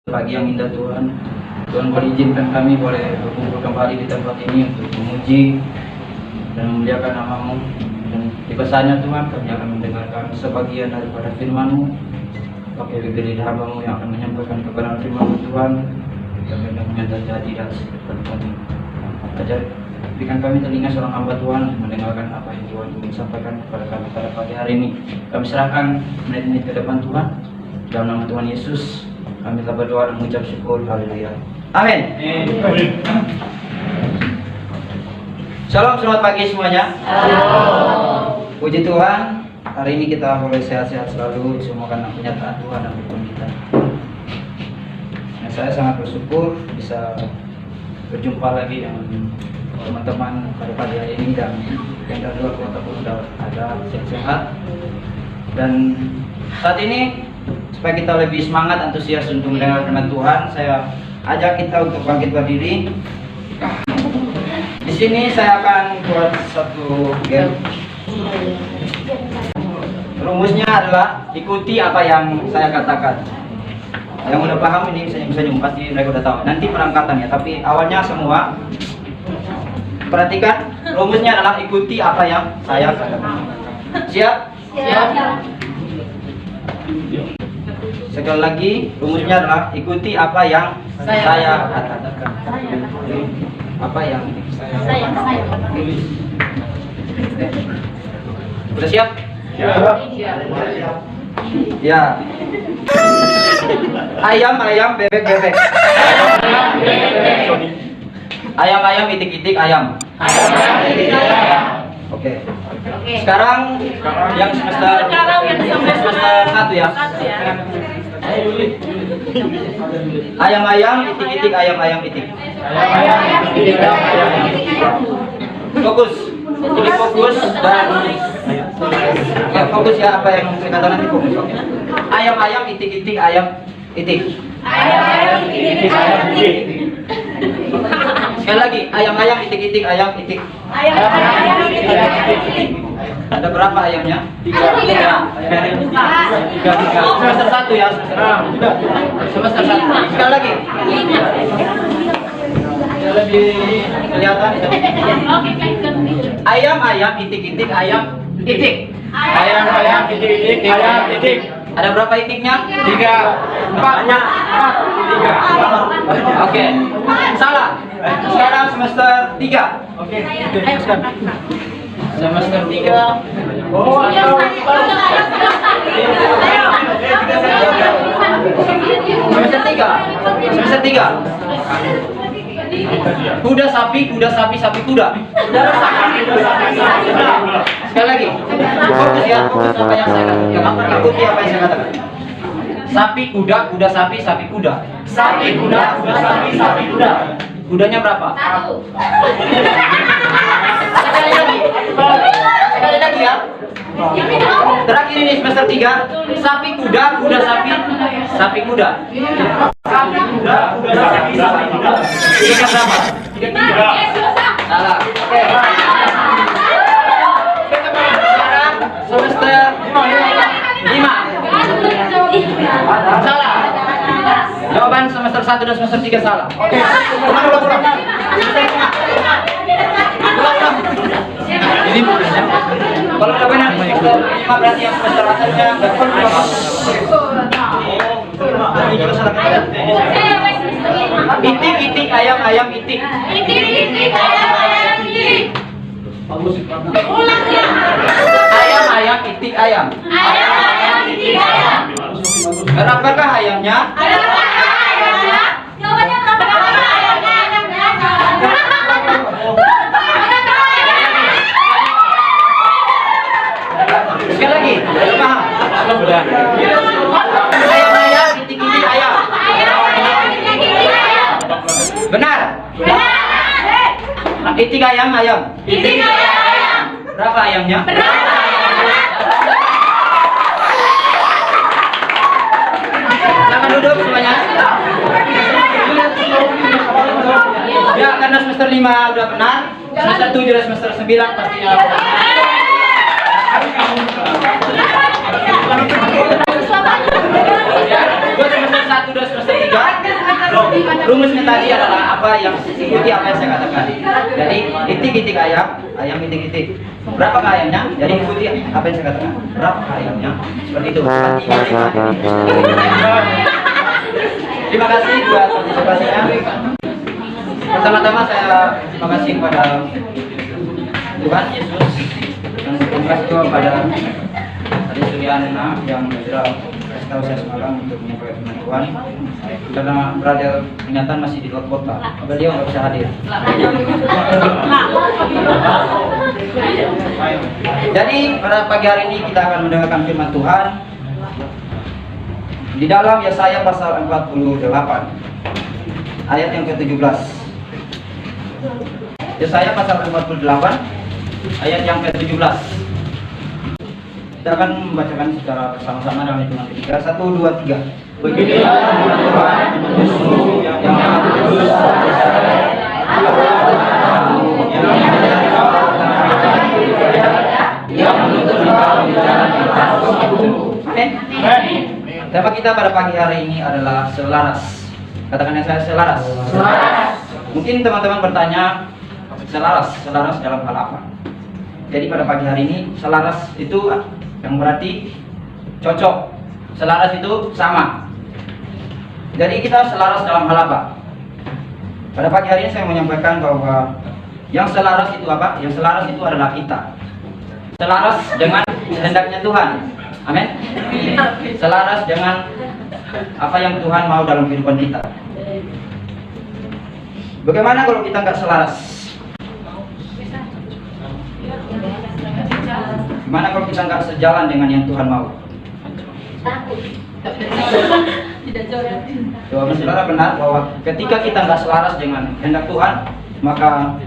Pagi yang indah Tuhan. Tuhan boleh izinkan kami boleh berkumpul kembali di tempat ini untuk memuji dan memuliakan nama-Mu. Dan di pesannya Tuhan kami akan mendengarkan sebagian daripada firman-Mu. Pakai bibir hamba-Mu yang akan menyampaikan kebenaran firman-Mu Tuhan. Kebenarannya terjadi dalam kehidupan kami. Ajar berikan kami telinga seorang hamba Tuhan mendengarkan apa yang Tuhan ingin sampaikan kepada kami pada pagi hari ini. Kami serahkan menit-menit ke depan Tuhan. Dalam nama Tuhan Yesus kami telah berdoa dan mengucap syukur. Haleluya. Amin. Shalom, selamat pagi semuanya. Shalom. Puji Tuhan, hari ini kita boleh sehat-sehat selalu. Semua karena penyataan Tuhan dan firman kita. Nah, saya sangat bersyukur bisa berjumpa lagi dengan teman-teman pada pagi hari ini, dan yang kedua kita pun sudah ada sehat-sehat. Dan saat ini supaya kita lebih semangat, antusias untuk mendengar firman Tuhan, saya ajak kita untuk bangkit berdiri. Di sini saya akan buat satu game. Rumusnya adalah ikuti apa yang saya katakan. Yang udah paham ini senyum-senyum, pasti mereka udah tahu. Nanti perangkatannya, tapi awalnya semua perhatikan. Rumusnya adalah ikuti apa yang saya katakan. Siap? Siap. Sekali lagi, rumusnya adalah ikuti apa yang saya katakan. Apa yang saya katakan. Sudah siap? Ya. Ayam, bebek. Ayam, itik-itik, ayam. Oke. Sekarang yang semester 1 ya. Ayam, itik-itik, ayam, itik. Fokus. Ini fokus dan ya, fokus ya, apa yang saya katakan nanti fokus. Oke. Ayam, itik-itik, ayam, itik. Ayam, itik-itik, ayam, itik. Sekali lagi, ayam, itik-itik, ayam, itik. Ayam, itik. Ada berapa ayamnya? 3. Semester 1 ya, semester 1. Sekali lagi. Lebih kelihatan. Ayam, itik-itik, ayam, itik. Ayam, itik-itik, ayam, itik. Ada berapa itiknya? 3. 4-nya 3. Oke. Salah. Sekarang semester 3. Oke. Semester 3. Semester 3. Kuda sapi, sapi kuda. Sekali lagi. Fokus ya, fokus apa yang saya katakan. Ikuti apa yang saya katakan. Sapi kuda, sapi kuda. Sapi kuda, sapi kuda. Kudanya berapa? 1. Sekali lagi ya. Terakhir ini semester 3. Sapi kuda, sapi kuda. Sapi kuda, sapi kuda. Kudanya berapa? 3. Salah. Oke. Sekarang semester 5. Salah. Jawaban semester 1 dan semester 3 salah. Oke. Ulang. Ini kalau udah benar semester 5 berarti yang semester atasnya enggak perlu. Itik, ayam, itik. Itik, ayam, itik. Ayam, itik, ayam. Ayam, itik, ayam. Berapakah ayamnya? Jawabannya berapa ayamnya? Sekali lagi, paham? Ayam, itik-itik, ayam. Benar? Itik, ayam. Itik, ayam. Berapa ayamnya? Silakan duduk semuanya. Ya, karena semester 5 udah benar, semester 7 dan semester 9 pastinya. Ya, buat semester 1 dan semester 3 apa yang ikuti apa yang saya katakan. Jadi itik-itik ayam, ayam itik-itik. Berapa ayamnya? Jadi ikuti apa yang saya katakan. Berapa ayamnya? Seperti itu. Terima kasih buat partisipasinya. Pertama-tama saya terima kasih kepada Tuhan Yesus dan terima kasih juga kepada Adi Suryana yang sudah kasih tahu saya semalam untuk menyampaikan firman Tuhan. Karena berada kenyataan masih di luar kota, beliau nggak bisa hadir. Jadi pada pagi hari ini kita akan mendengarkan firman Tuhan di dalam Yesaya pasal 48 ayat yang ke-17. Yesaya pasal 48 ayat yang ke-17. Kita akan membacakan secara bersama-sama dalam hitungan ketiga. 1, 2, 3. Beginilah firman Tuhan musuh yang kudus yang menuntut engkau di jalan yang lurus. Amin. Tema kita pada pagi hari ini adalah selaras. Katakan saya selaras. Mungkin teman-teman bertanya, selaras dalam hal apa? Jadi pada pagi hari ini selaras itu yang berarti cocok. Selaras itu sama. Jadi kita selaras dalam hal apa? Pada pagi hari ini saya menyampaikan bahwa yang selaras itu apa? Yang selaras itu adalah kita. Selaras dengan kehendaknya Tuhan. Amin. Selaras dengan apa yang Tuhan mau dalam kehidupan kita. Bagaimana kalau kita nggak selaras? Gimana kalau kita nggak sejalan dengan yang Tuhan mau? Coba saudara benar bahwa ketika kita nggak selaras dengan kehendak Tuhan, maka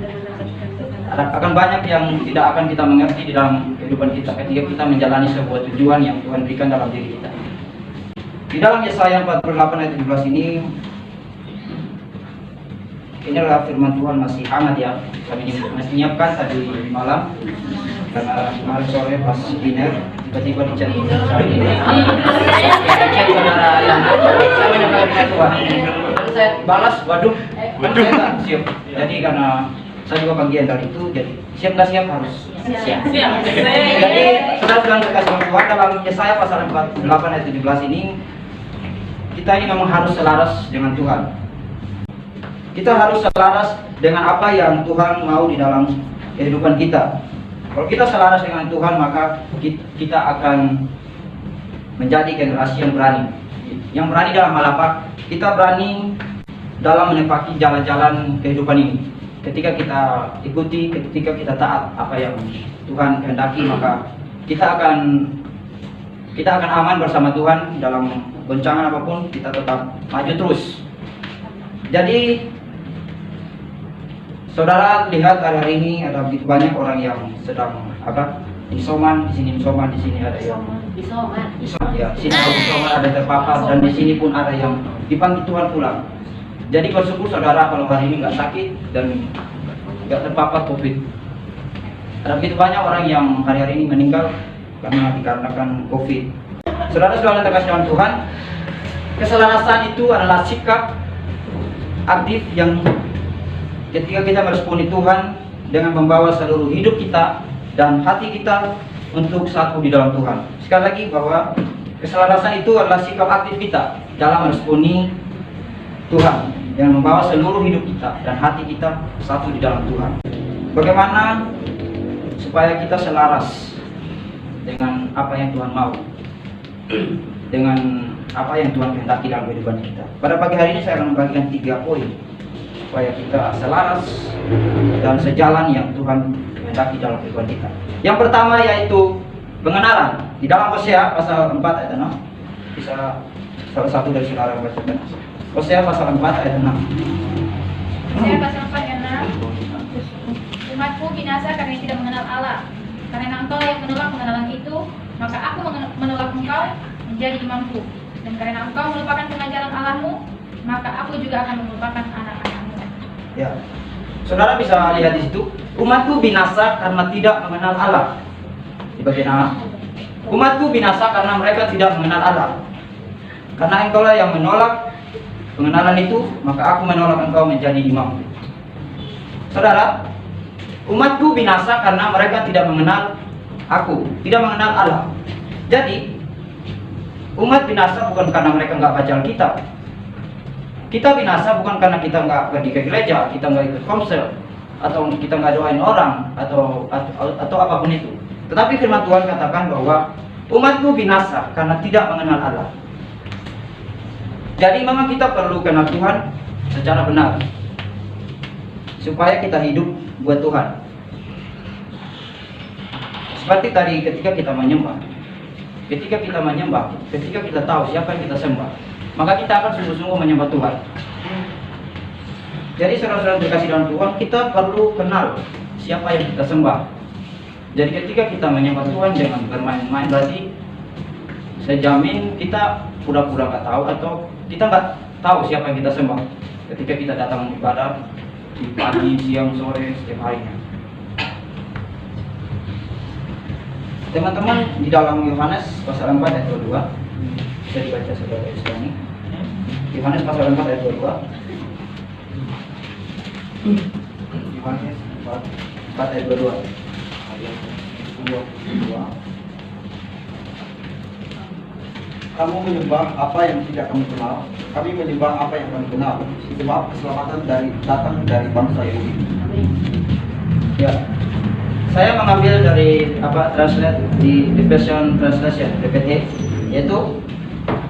akan banyak yang tidak akan kita mengerti di dalam kehidupan kita ketika kita menjalani sebuah tujuan yang Tuhan berikan dalam diri kita. Di dalam Yesaya 48 ayat 17 ini adalah firman Tuhan masih hangat ya. Kami masih menyiapkan tadi malam karena kemarin sore pas dinner tiba-tiba di chat saudara yang saya menyampaikan Tuhan. Lalu saya balas, waduh, saya siap. Jadi karena saya juga bagian dari itu, jadi siap nggak siap harus siap. Jadi saudara-saudara terkasih Tuhan, dalam Yesaya pasal 48 ayat 17 ini kita ini memang harus selaras dengan Tuhan. Kita harus selaras dengan apa yang Tuhan mau di dalam kehidupan kita. Kalau kita selaras dengan Tuhan, maka kita akan menjadi generasi yang berani. Yang berani dalam hal apa? Kita berani dalam menepati jalan-jalan kehidupan ini. Ketika kita ikuti, ketika kita taat apa yang Tuhan kehendaki, maka kita akan aman bersama Tuhan dalam goncangan apapun. Kita tetap maju terus. Jadi saudara lihat hari ini ada begitu banyak orang yang sedang isoman, di sini isoman, di sini ada yang isoman ya, sini isoman ada terpapar, dan di sini pun ada yang dipanggil Tuhan pulang. Jadi bersyukur saudara kalau hari ini nggak sakit dan nggak terpapar COVID. Ada begitu banyak orang yang hari-hari ini meninggal karena dikarenakan COVID. Saudara-saudara yang terkasih dalam Tuhan, keselarasan itu adalah sikap aktif yang ketika kita meresponi Tuhan dengan membawa seluruh hidup kita dan hati kita untuk satu di dalam Tuhan. Sekali lagi bahwa keselarasan itu adalah sikap aktif kita dalam meresponi Tuhan yang membawa seluruh hidup kita dan hati kita satu di dalam Tuhan. Bagaimana supaya kita selaras dengan apa yang Tuhan mau, dengan apa yang Tuhan kehendaki dalam kehidupan kita. Pada pagi hari ini saya akan membagikan 3 poin supaya kita selaras dan sejalan yang Tuhan kehendaki dalam kehidupan kita. Yang pertama yaitu pengenalan. Di dalam Hosea pasal 4 ayat 6. Bisa salah satu dari saudara membacakan. Hosea pasal 4 ayat 6. Hosea pasal 4 ayat 6. Umatku binasa karena tidak mengenal Allah. Karena engkau yang menolak pengenalan itu, maka aku menolak engkau menjadi imamku. Dan karena engkau melupakan pengajaran Allahmu, maka aku juga akan melupakan anak-anakmu. Ya, saudara bisa lihat di situ. Umatku binasa karena tidak mengenal Allah. Di bagian A. Umatku binasa karena mereka tidak mengenal Allah. Karena engkaulah yang menolak pengenalan itu, maka aku menolak engkau menjadi imam. Saudara, umatku binasa karena mereka tidak mengenal aku, tidak mengenal Allah. Jadi, umat binasa bukan karena mereka nggak baca Alkitab. Kita binasa bukan karena kita nggak pergi ke gereja, kita nggak ikut komsel, atau kita nggak doain orang, atau apapun itu. Tetapi firman Tuhan katakan bahwa umatku binasa karena tidak mengenal Allah. Jadi memang kita perlu kenal Tuhan secara benar, supaya kita hidup buat Tuhan. Seperti tadi ketika kita menyembah, ketika kita tahu siapa yang kita sembah, maka kita akan sungguh-sungguh menyembah Tuhan. Jadi saudara-saudara terkasih dalam Tuhan, kita perlu kenal siapa yang kita sembah. Jadi ketika kita menyembah Tuhan jangan bermain-main, berarti saya jamin kita pura-pura nggak tahu, atau kita nggak tahu siapa yang kita sembah ketika kita datang ibadah di pagi, siang, sore, setiap harinya. Teman-teman, di dalam Yohanes pasal 4 ayat 22, bisa dibaca saudara Islami. Yohanes pasal 4 ayat 22. Yohanes 4 ayat 22. Kamu menyembah apa yang tidak kamu kenal, kami menyembah apa yang kami kenal, sebab keselamatan datang dari bangsa Yahudi. Ya, saya mengambil dari translate di Passion Translation PPT, yaitu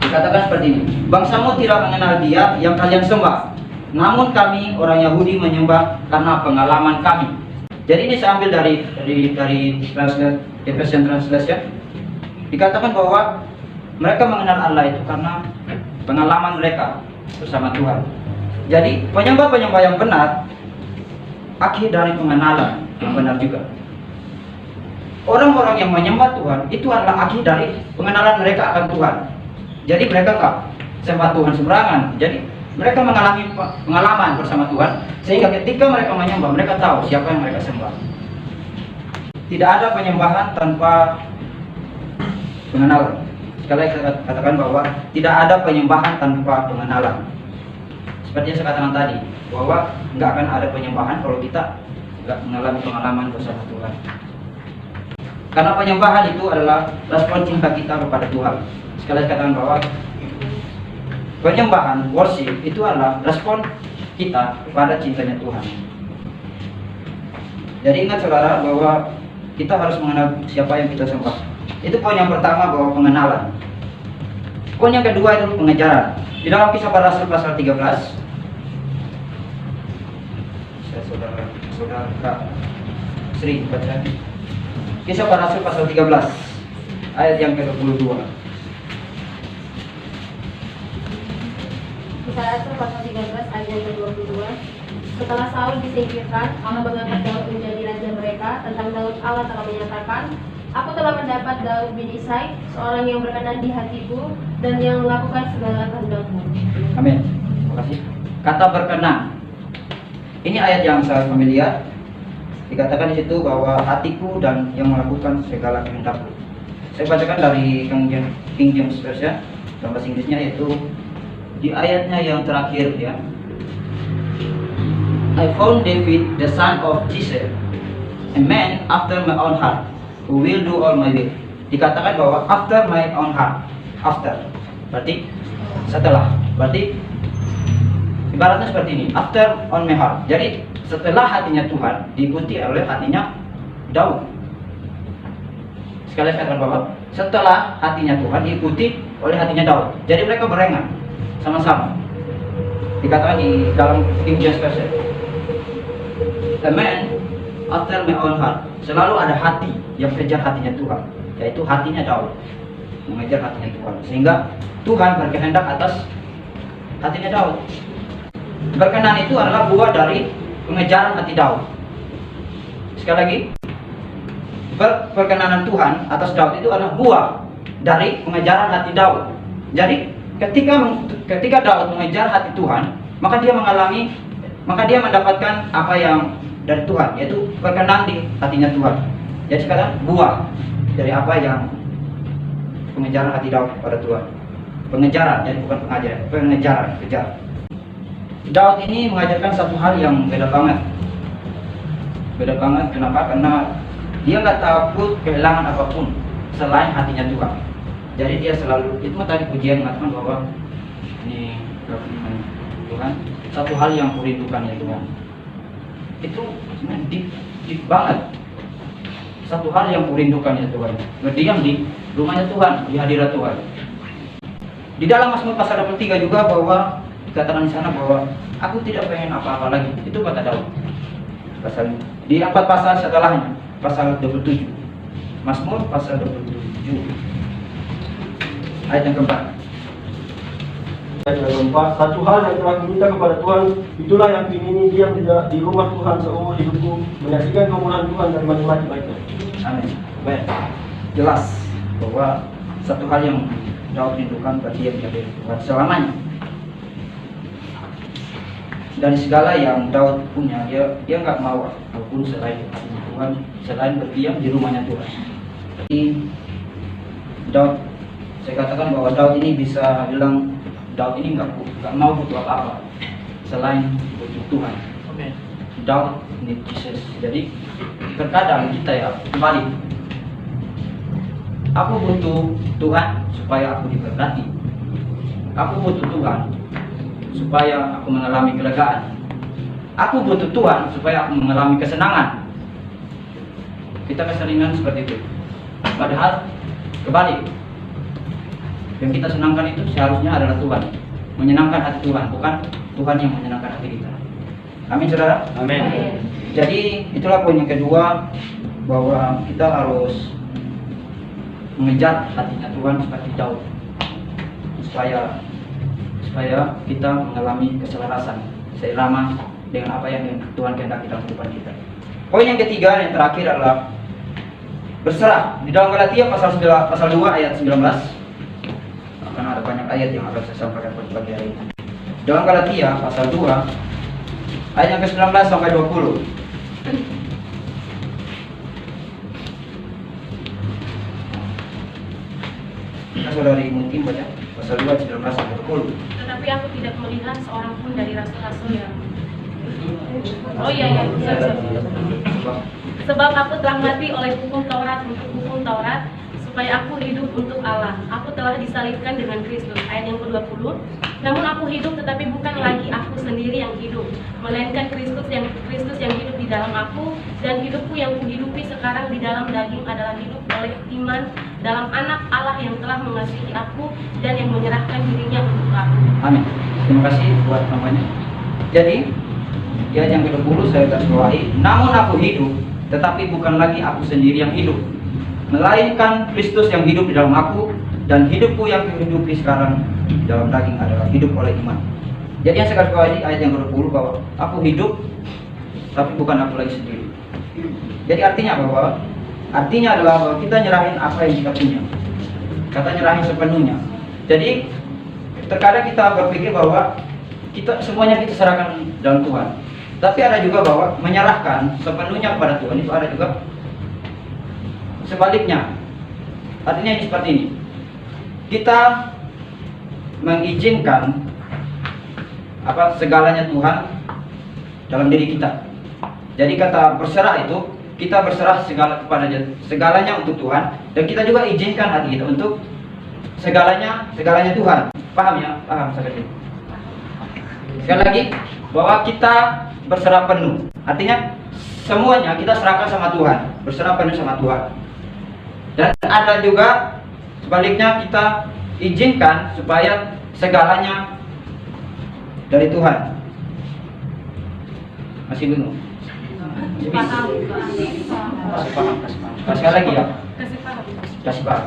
dikatakan seperti ini: bangsamu tidak mengenal Dia yang kalian sembah, namun kami orang Yahudi menyembah karena pengalaman kami. Jadi ini saya ambil dari translate Passion Translation. Dikatakan bahwa mereka mengenal Allah itu karena pengalaman mereka bersama Tuhan. Jadi penyembah-penyembah yang benar akhir dari pengenalan yang benar juga. Orang-orang yang menyembah Tuhan itu adalah akhir dari pengenalan mereka akan Tuhan. Jadi mereka nggak sembah Tuhan sembarangan. Jadi mereka mengalami pengalaman bersama Tuhan, sehingga ketika mereka menyembah, mereka tahu siapa yang mereka sembah. Tidak ada penyembahan tanpa pengenalan. Sekali lagi saya katakan bahwa tidak ada penyembahan tanpa pengenalan. Seperti yang saya katakan tadi, bahwa nggak akan ada penyembahan kalau kita nggak mengalami pengalaman bersama Tuhan. Karena penyembahan itu adalah respon cinta kita kepada Tuhan. Sekali lagi katakan bahwa penyembahan, worship, itu adalah respon kita kepada cintanya Tuhan. Jadi ingat saudara bahwa kita harus mengenal siapa yang kita sembah. Itu poin yang pertama, bahwa pengenalan. Poin yang kedua itu pengejaran. Di dalam Kisah Para Rasul pasal 13, saudara Kak Sri baca. Kisah Para Rasul pasal 13 ayat yang ke-22. Kisah Rasul pasal 13 ayat yang ke-22. Setelah Saul disingkirkan, Allah mengangkat Daud menjadi raja mereka. Tentang Daud, Allah telah menyatakan, Aku telah mendapat Daud bin Isai, seorang yang berkenan di hatiku dan yang melakukan segala kehendakku. Amin. Terima kasih. Kata berkenan. Ini ayat yang sangat familiar. Dikatakan di situ bahwa hatiku dan yang melakukan segala kehendakku. Saya bacakan dari King James Version, dalam bahasa Inggrisnya, yaitu di ayatnya yang terakhir ya. I found David, the son of Jesse, a man after my own heart, who will do all my will. Dikatakan bahwa after my own heart. After berarti setelah. Berarti ibaratnya seperti ini, after on my heart. Jadi setelah hatinya Tuhan diikuti oleh hatinya Daud. Sekali katakan bahwa setelah hatinya Tuhan diikuti oleh hatinya Daud. Jadi mereka berengan sama-sama. Dikatakan di dalam King James Version, a man after my own heart. Selalu ada hati yang kejar hatinya Tuhan, yaitu hatinya Daud, mengejar hatinya Tuhan, sehingga Tuhan berkehendak atas hatinya Daud. Berkenan itu adalah buah dari pengejaran hati Daud. Sekali lagi, perkenanan Tuhan atas Daud itu adalah buah dari pengejaran hati Daud. Jadi ketika Daud mengejar hati Tuhan, maka dia mendapatkan apa yang dari Tuhan, yaitu berkenan di hatinya Tuhan. Jadi sekarang buah dari apa yang pengejaran hati Daud pada Tuhan. Pengejaran, jadi bukan pengajaran, pengejaran, kejar. Daud ini mengajarkan satu hal yang beda banget. Beda banget, kenapa? Karena dia nggak takut kehilangan apapun selain hatinya Tuhan. Jadi dia selalu, itu tadi pujian mengatakan bahwa ini firman Tuhan, satu hal yang kurindukan ya Tuhan. Itu sebenarnya deep banget. Satu hal yang kurindukan ya Tuhan, berdiam di rumahnya Tuhan, di hadirat Tuhan. Di dalam Mazmur pasal 23 juga bahwa dikatakan di sana bahwa aku tidak pengen apa-apa lagi. Itu kata Daud. Pasal di 4 pasal setelahnya, pasal 27. Mazmur pasal 27. Ayat yang keempat. Ayat yang keempat, satu hal yang telah kuminta kepada Tuhan, itulah yang ingin diam di rumah Tuhan seumur hidupku, menyaksikan kemuliaan Tuhan dan menikmati baiknya. Amin. Baik. Jelas bahwa satu hal yang Daud rindukan bagi dia menjadi Tuhan selamanya. Dari segala yang Daud punya, dia nggak mau apapun selain Tuhan, selain berdiam di rumahnya Tuhan. Jadi Daud, saya katakan bahwa Daud ini bisa bilang Daud ini nggak mau butuh apa-apa selain butuh Tuhan. Daud need Jesus. Jadi terkadang kita ya kembali, aku butuh Tuhan supaya aku diberkati. Aku butuh Tuhan supaya aku mengalami kelegaan. Aku butuh Tuhan supaya aku mengalami kesenangan. Kita keseringan seperti itu. Padahal kebalik, yang kita senangkan itu seharusnya adalah Tuhan, menyenangkan hati Tuhan, bukan Tuhan yang menyenangkan hati kita. Amin saudara. Amin. Jadi itulah poin yang kedua, bahwa kita harus mengejar hatinya Tuhan seperti Daud, supaya kita mengalami keselarasan, seirama dengan apa yang Tuhan kehendaki dalam kehidupan kita. Poin yang ketiga, yang terakhir adalah berserah. Di dalam Galatia pasal 2 ayat 19, akan ada banyak ayat yang akan saya sampaikan pada pagi hari ini. Dalam Galatia pasal 2 ayat yang ke-19 sampai 20. Kita saudari Muti baca pasal 2 ayat 19 sampai 20. Tetapi aku tidak melihat seorang pun dari rasul-rasul yang Sebab aku telah mati oleh hukum Taurat untuk hukum Taurat, supaya aku hidup untuk Allah. Aku telah disalibkan dengan Kristus. Ayat yang ke-20. Namun aku hidup, tetapi bukan lagi aku sendiri yang hidup, melainkan Kristus yang hidup di dalam aku, dan hidupku yang kuhidupi sekarang di dalam daging adalah hidup oleh iman dalam Anak Allah yang telah mengasihi aku dan yang menyerahkan dirinya untuk aku. Amin. Terima kasih buat namanya. Jadi di ayat yang ke-20 saya garis bawahi, namun aku hidup, tetapi bukan lagi aku sendiri yang hidup, melainkan Kristus yang hidup di dalam aku, dan hidupku yang kuhidupi sekarang dalam daging adalah hidup oleh iman. Jadi yang saya garis bawahi ayat yang ke-20 bahwa aku hidup, tapi bukan aku lagi sendiri. Jadi artinya adalah bahwa kita nyerahin apa yang kita punya. Kata nyerahin sepenuhnya. Jadi terkadang kita berpikir bahwa semuanya kita serahkan dalam Tuhan. Tapi ada juga bahwa menyerahkan sepenuhnya kepada Tuhan itu ada juga sebaliknya. Artinya ini seperti ini. Kita mengizinkan segalanya Tuhan dalam diri kita. Jadi kata berserah itu kita berserah segalanya untuk Tuhan, dan kita juga izinkan hati kita untuk segalanya Tuhan. Paham ya? Paham sekali. Sekali lagi bahwa kita berserah penuh. Artinya semuanya kita serahkan sama Tuhan, berserah penuh sama Tuhan. Dan ada juga sebaliknya, kita izinkan supaya segalanya dari Tuhan. Masih bingung? Masih paham. Sekali lagi ya. Kasih paham.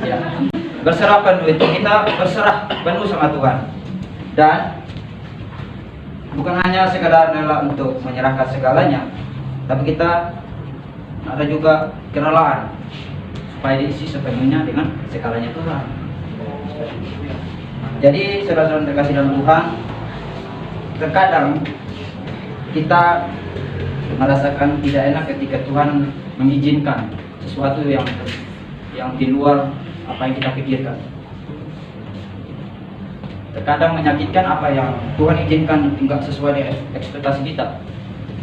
Ya. Berserah penuh itu kita berserah penuh sama Tuhan. Dan bukan hanya sekadar rela untuk menyerahkan segalanya, tapi kita ada juga kerelaan supaya diisi sepenuhnya dengan segalanya Tuhan. Jadi saudara-saudara terkasih dalam Tuhan, terkadang kita merasakan tidak enak ketika Tuhan mengizinkan sesuatu yang di luar apa yang kita pikirkan. terkadang menyakitkan apa yang Tuhan izinkan tidak sesuai dengan ekspektasi kita.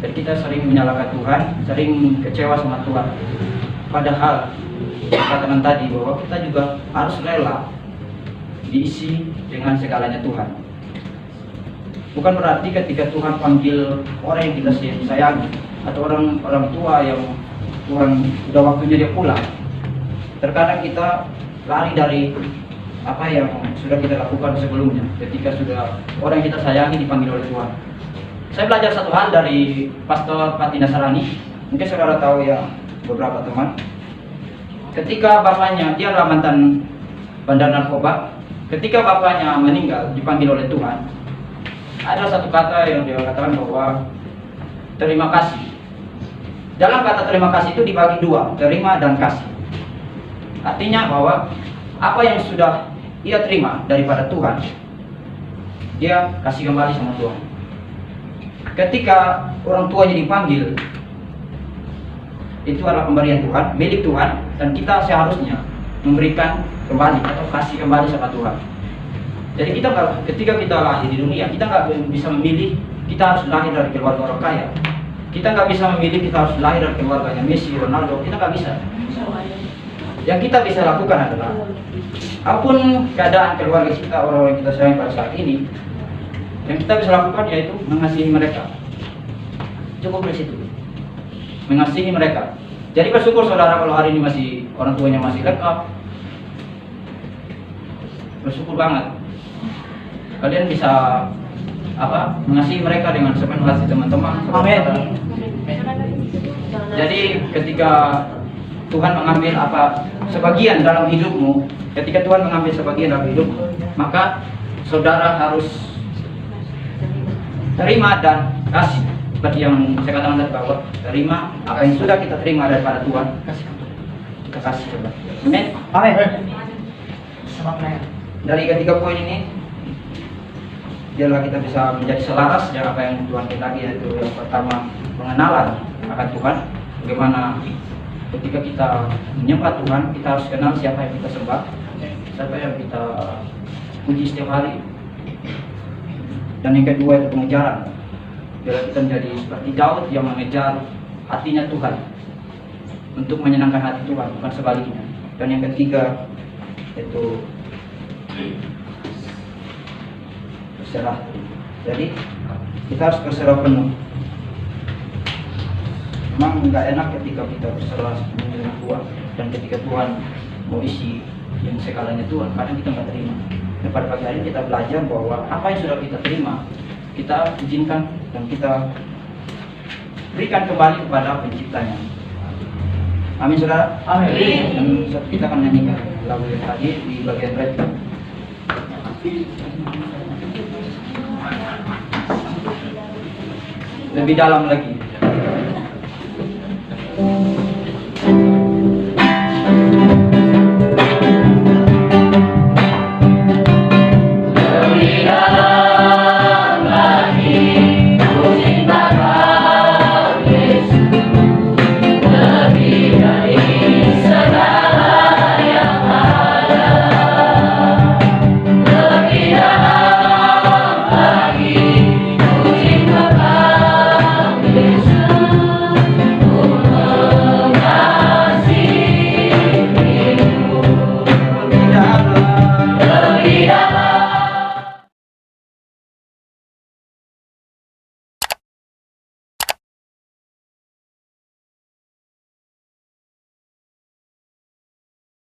Dan kita sering menyalahkan Tuhan, sering kecewa sama Tuhan. Padahal katakan tadi bahwa kita juga harus rela diisi dengan segalanya Tuhan. Bukan berarti ketika Tuhan panggil orang yang kita sayangi atau orang tua yang Tuhan sudah waktunya dia pulang, terkadang kita lari dari apa yang sudah kita lakukan sebelumnya ketika sudah orang yang kita sayangi dipanggil oleh Tuhan. Saya belajar satu hal dari Pastor Patina Sarani, mungkin saudara tahu ya, beberapa teman. Ketika bapaknya, dia adalah mantan bandar narkoba, ketika bapaknya meninggal dipanggil oleh Tuhan, ada satu kata yang dia katakan bahwa terima kasih. Dalam kata terima kasih itu dibagi dua, terima dan kasih. Artinya bahwa apa yang sudah ia terima daripada Tuhan, dia kasih kembali sama Tuhan. Ketika orang tuanya dipanggil, itu adalah pemberian Tuhan, milik Tuhan, dan kita seharusnya memberikan kembali atau kasih kembali sama Tuhan. Jadi ketika kita lahir di dunia, kita nggak bisa memilih kita harus lahir dari keluarga orang kaya. Kita nggak bisa memilih kita harus lahir dari keluarganya Messi, Ronaldo. Kita nggak bisa. Yang kita bisa lakukan adalah apapun keadaan keluarga kita, orang-orang yang kita sayang pada saat ini, yang kita bisa lakukan yaitu mengasihi mereka. Cukup di situ, mengasihi mereka. Jadi bersyukur saudara kalau hari ini masih orang tuanya masih lengkap. Bersyukur banget. Kalian bisa mengasihi mereka dengan sepenuh hati teman-teman. Amin. Jadi ketika Tuhan mengambil sebagian dalam hidupmu, ketika Tuhan mengambil sebagian dalam hidupmu, maka saudara harus terima dan kasih. Seperti yang saya katakan tadi bahwa terima apa yang sudah kita terima daripada Tuhan, kita kasih. Amin. Amin. Dari ketiga poin ini, biarlah kita bisa menjadi selaras dengan apa yang Tuhan kehendaki, yaitu yang pertama pengenalan akan Tuhan. Bagaimana ketika kita menyembah Tuhan, kita harus kenal siapa yang kita sembah, siapa yang kita puji setiap hari. Dan yang kedua itu pengejaran. Biarlah kita menjadi seperti Daud yang mengejar hatinya Tuhan untuk menyenangkan hati Tuhan, bukan sebaliknya. Dan yang ketiga itu berserah. Jadi kita harus berserah penuh. Memang nggak enak ketika kita berserah dengan Tuhan, dan ketika Tuhan mau isi yang segalanya Tuhan, kadang kita nggak terima. Dan pada pagi hari kita belajar bahwa apa yang sudah kita terima, kita izinkan dan kita berikan kembali kepada penciptanya. Amin saudara. Amin. Dan kita akan nyanyikan lagu yang tadi di bagian red. Lebih dalam lagi.